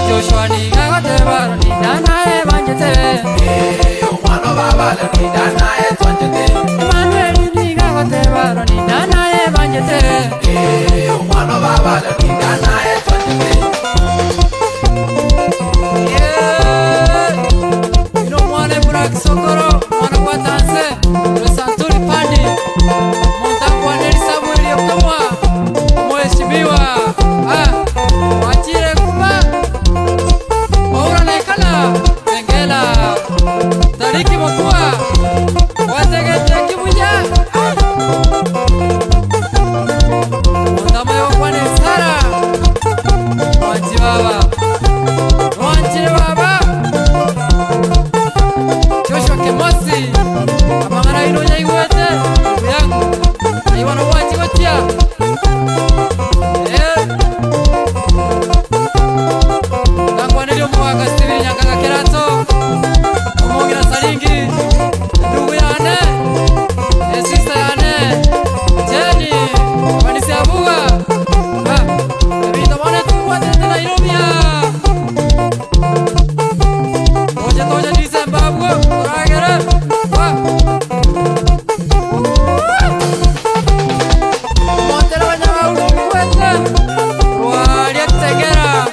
Joshua ni gagote baro ni danae banjete. Umano baba le ni danae twanjete. Emmanuel ni gagote baro ni danae banjete. Umano baba le ni danae twanjete. Ino mwane Burak Sokoro mwana kwa tanse Rosanturi Pandi Montaku Aneri Samuel Yoptomwa Mheshimiwa Wachire Kuba Maura Naikala Tengela Tariki Mokua Wategete Kibuja Montamayo Kwane Sara Wachibaba Wachire Baba Joshua Kemosi Amangara ino ya iwete Yangu Na iwana wachi watia Nangwa nilio mwaka Steven Nyanganga Kerato Omongira Saringi Ndugu yane Sister yane Jenny Wanisi Abuga Ebita wane tuwa tete na ilumia Toja December Abuga Toragere Montero Wanyama ulo kuwete Ruari Tegera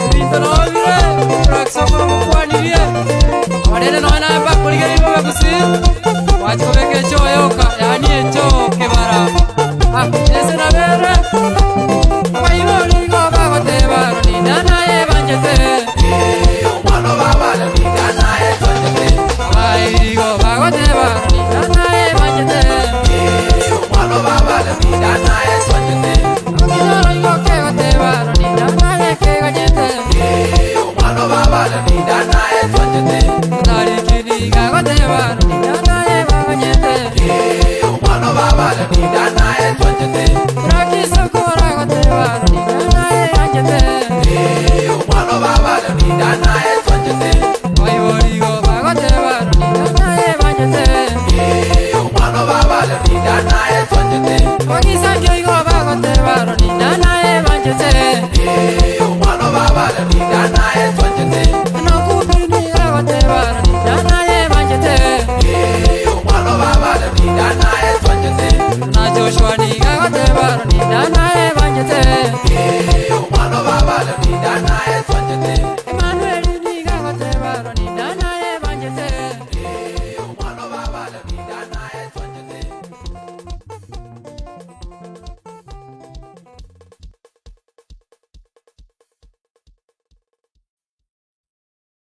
Ebita novire Raksoko mkwanirie Wadele noena eba kuligeri bobe kusi Wachiko beke cho yoka Yani echo kebara Ese na bere Waino ligo bagote baro ni danae banjete Umano baba le ni danae twanjete. Wairigo bagote baro ni danae banjete Umano baba le ni danae twanjete. Kinoro igo kegote baro ni danae keganyete Umano baba le ni danae